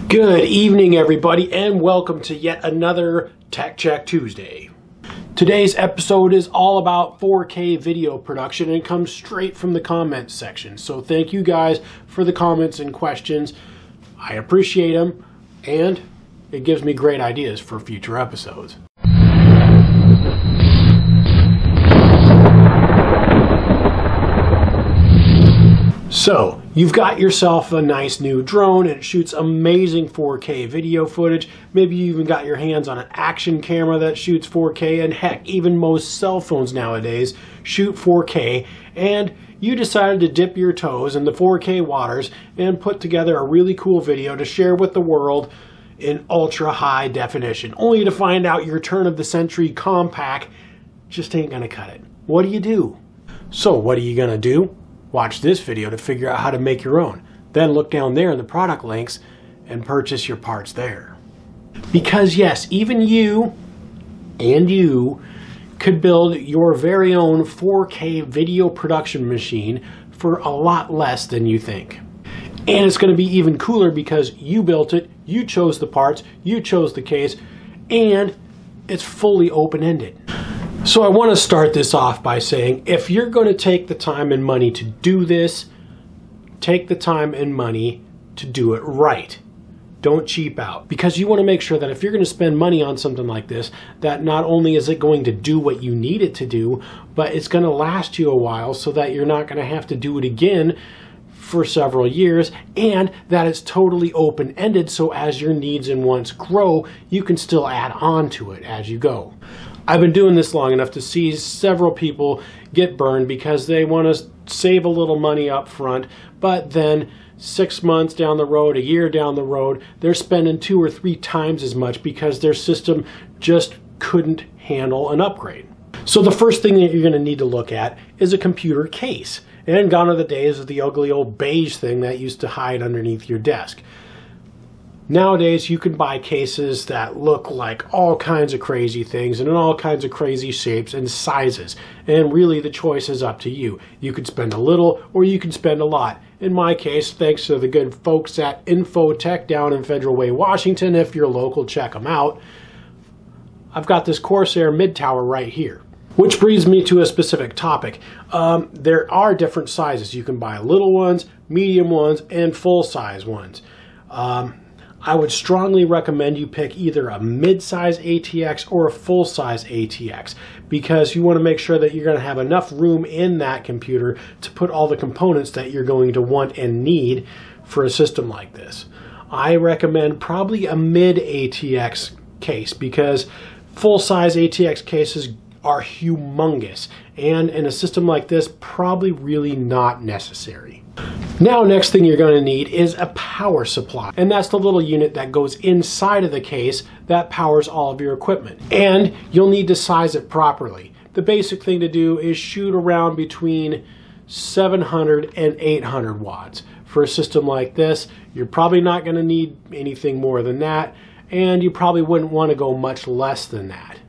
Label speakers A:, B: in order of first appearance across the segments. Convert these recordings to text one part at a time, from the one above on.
A: Good evening, everybody, and welcome to yet another Tech Check Tuesday. Today's episode is all about 4K video production and comes straight from the comments section. So thank you guys for the comments and questions. I appreciate them, and it gives me great ideas for future episodes. So, you've got yourself a nice new drone and it shoots amazing 4K video footage. Maybe you even got your hands on an action camera that shoots 4K, and heck, even most cell phones nowadays shoot 4K, and you decided to dip your toes in the 4K waters and put together a really cool video to share with the world in ultra high definition, only to find out your turn of the century compact just ain't gonna cut it. What do? So what are you gonna do? Watch this video to figure out how to make your own. Then look down there in the product links and purchase your parts there. Because yes, even you could build your very own 4K video production machine for a lot less than you think. And it's going to be even cooler because you built it, you chose the parts, you chose the case, and it's fully open-ended. So I want to start this off by saying, if you're going to take the time and money to do this, take the time and money to do it right. Don't cheap out, because you want to make sure that if you're going to spend money on something like this, that not only is it going to do what you need it to do, but it's going to last you a while so that you're not going to have to do it again for several years, and that it's totally open-ended, so as your needs and wants grow, you can still add on to it as you go. I've been doing this long enough to see several people get burned because they want to save a little money up front, but then 6 months down the road, a year down the road, they're spending 2 or 3 times as much because their system just couldn't handle an upgrade. So the first thing that you're going to need to look at is a computer case. And gone are the days of the ugly old beige thing that used to hide underneath your desk. Nowadays, you can buy cases that look like all kinds of crazy things and in all kinds of crazy shapes and sizes. And really, the choice is up to you. You could spend a little or you can spend a lot. In my case, thanks to the good folks at Infotech down in Federal Way, Washington, if you're local, check them out. I've got this Corsair mid-tower right here. Which brings me to a specific topic. There are different sizes. You can buy little ones, medium ones, and full-size ones. I would strongly recommend you pick either a mid-size ATX or a full-size ATX, because you want to make sure that you're going to have enough room in that computer to put all the components that you're going to want and need for a system like this. I recommend probably a mid-ATX case, because full-size ATX cases are humongous, and in a system like this, probably really not necessary. Now, next thing you're going to need is a power supply, and that's the little unit that goes inside of the case that powers all of your equipment, and you'll need to size it properly. The basic thing to do is shoot around between 700 and 800 watts. For a system like this, you're probably not going to need anything more than that, and you probably wouldn't want to go much less than that.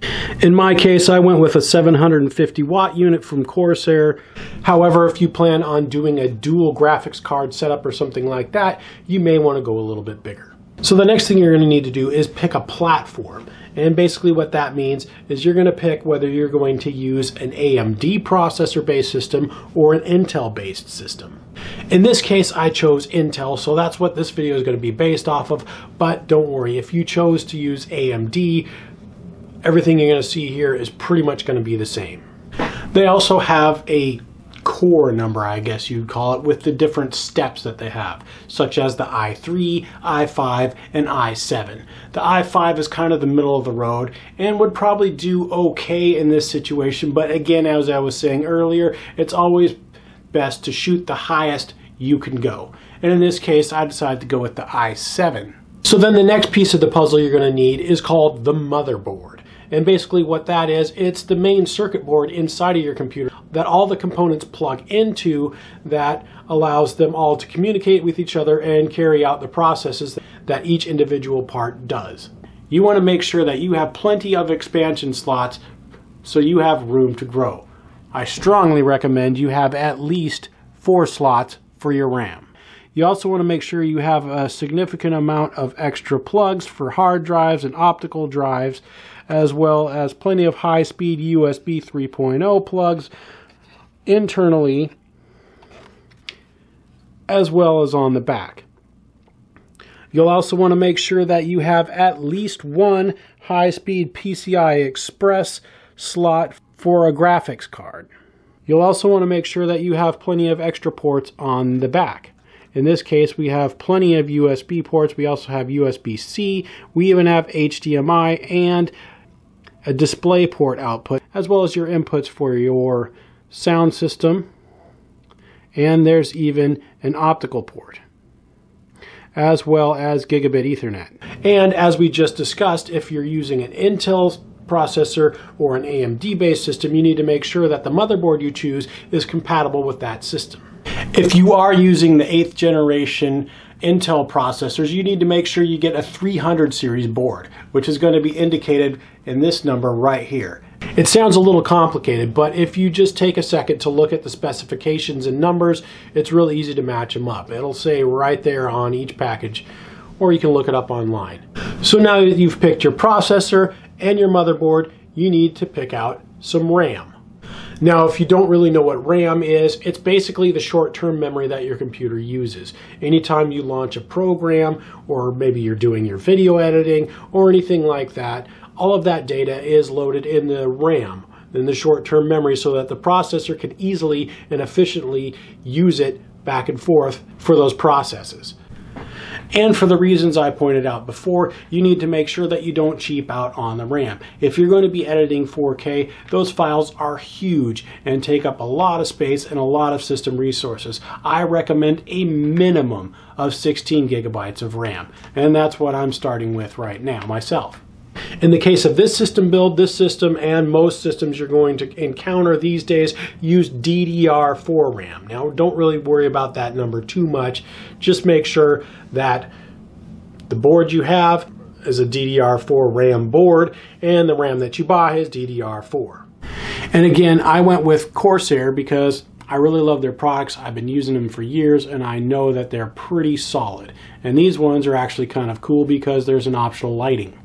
A: In my case, I went with a 750 watt unit from Corsair. However, if you plan on doing a dual graphics card setup or something like that, you may want to go a little bit bigger. So the next thing you're going to need to do is pick a platform. And basically what that means is you're going to pick whether you're going to use an AMD processor-based system or an Intel-based system. In this case, I chose Intel, so that's what this video is going to be based off of. But don't worry, if you chose to use AMD, everything you're going to see here is pretty much going to be the same. They also have a core number, I guess you'd call it, with the different steps that they have, such as the i3, i5, and i7. The i5 is kind of the middle of the road and would probably do okay in this situation, but again, as I was saying earlier, it's always best to shoot the highest you can go. And in this case, I decided to go with the i7. So then the next piece of the puzzle you're going to need is called the motherboard. And basically what that is, it's the main circuit board inside of your computer that all the components plug into, that allows them all to communicate with each other and carry out the processes that each individual part does. You want to make sure that you have plenty of expansion slots so you have room to grow. I strongly recommend you have at least 4 slots for your RAM. You also want to make sure you have a significant amount of extra plugs for hard drives and optical drives, as well as plenty of high-speed USB 3.0 plugs internally, as well as on the back. You'll also want to make sure that you have at least one high-speed PCI Express slot for a graphics card. You'll also want to make sure that you have plenty of extra ports on the back. In this case, we have plenty of USB ports. We also have USB-C. We even have HDMI and a DisplayPort output, as well as your inputs for your sound system. And there's even an optical port, as well as gigabit Ethernet. And as we just discussed, if you're using an Intel processor or an AMD-based system, you need to make sure that the motherboard you choose is compatible with that system. If you are using the 8th generation Intel processors, you need to make sure you get a 300 series board, which is going to be indicated in this number right here. It sounds a little complicated, but if you just take a second to look at the specifications and numbers, it's real easy to match them up. It'll say right there on each package, or you can look it up online. So now that you've picked your processor and your motherboard, you need to pick out some RAM. Now, if you don't really know what RAM is, it's basically the short-term memory that your computer uses. Anytime you launch a program, or maybe you're doing your video editing, or anything like that, all of that data is loaded in the RAM, in the short-term memory, so that the processor can easily and efficiently use it back and forth for those processes. And for the reasons I pointed out before, you need to make sure that you don't cheap out on the RAM. If you're going to be editing 4K, those files are huge and take up a lot of space and a lot of system resources. I recommend a minimum of 16 gigabytes of RAM, and that's what I'm starting with right now myself. In the case of this system build, this system and most systems you're going to encounter these days use DDR4 RAM. Now, don't really worry about that number too much. Just make sure that the board you have is a DDR4 RAM board and the RAM that you buy is DDR4. And again, I went with Corsair because I really love their products. I've been using them for years and I know that they're pretty solid. And these ones are actually kind of cool because there's an optional lighting.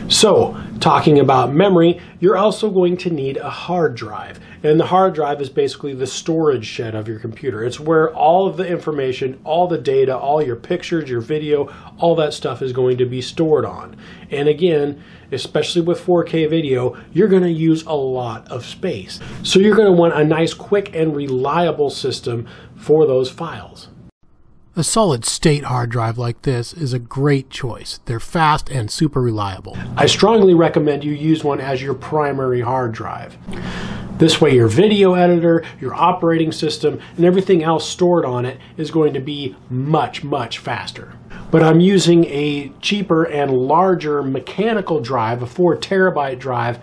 A: So, talking about memory, you're also going to need a hard drive. And the hard drive is basically the storage shed of your computer. It's where all of the information, all the data, all your pictures, your video, all that stuff is going to be stored on. And again, especially with 4K video, you're going to use a lot of space. So you're going to want a nice, quick, and reliable system for those files. A solid-state hard drive like this is a great choice. They're fast and super reliable. I strongly recommend you use one as your primary hard drive. This way your video editor, your operating system, and everything else stored on it is going to be much, much faster. But I'm using a cheaper and larger mechanical drive, a 4 terabyte drive,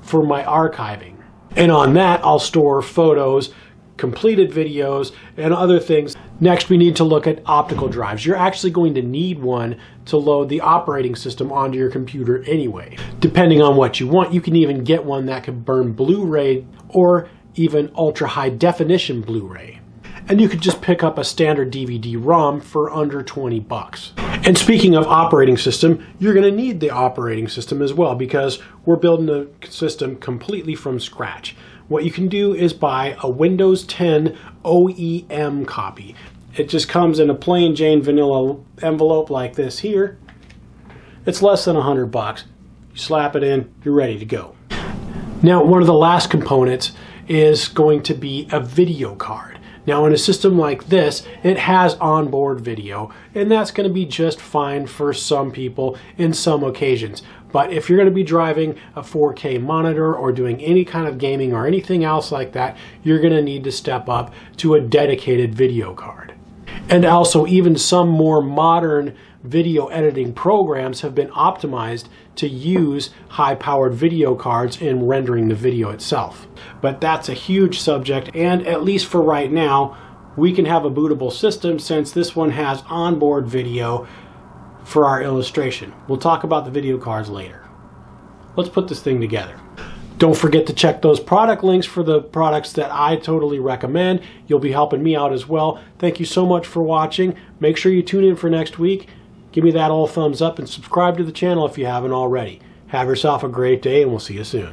A: for my archiving. And on that, I'll store photos, completed videos, and other things. Next, we need to look at optical drives. You're actually going to need one to load the operating system onto your computer anyway. Depending on what you want, you can even get one that can burn Blu-ray or even ultra high definition Blu-ray. And you could just pick up a standard DVD-ROM for under 20 bucks. And speaking of operating system, you're going to need the operating system as well because we're building a system completely from scratch. What you can do is buy a Windows 10 OEM copy. It just comes in a plain Jane vanilla envelope like this here. It's less than 100 bucks. You slap it in, you're ready to go. Now, one of the last components is going to be a video card. Now, in a system like this, it has onboard video, and that's going to be just fine for some people in some occasions. But if you're going to be driving a 4K monitor or doing any kind of gaming or anything else like that, you're going to need to step up to a dedicated video card. And also, even some more modern video editing programs have been optimized to use high-powered video cards in rendering the video itself. But that's a huge subject, and at least for right now, we can have a bootable system since this one has onboard video for our illustration. We'll talk about the video cards later. Let's put this thing together. Don't forget to check those product links for the products that I totally recommend. You'll be helping me out as well. Thank you so much for watching. Make sure you tune in for next week. Give me that old thumbs up and subscribe to the channel if you haven't already. Have yourself a great day, and we'll see you soon.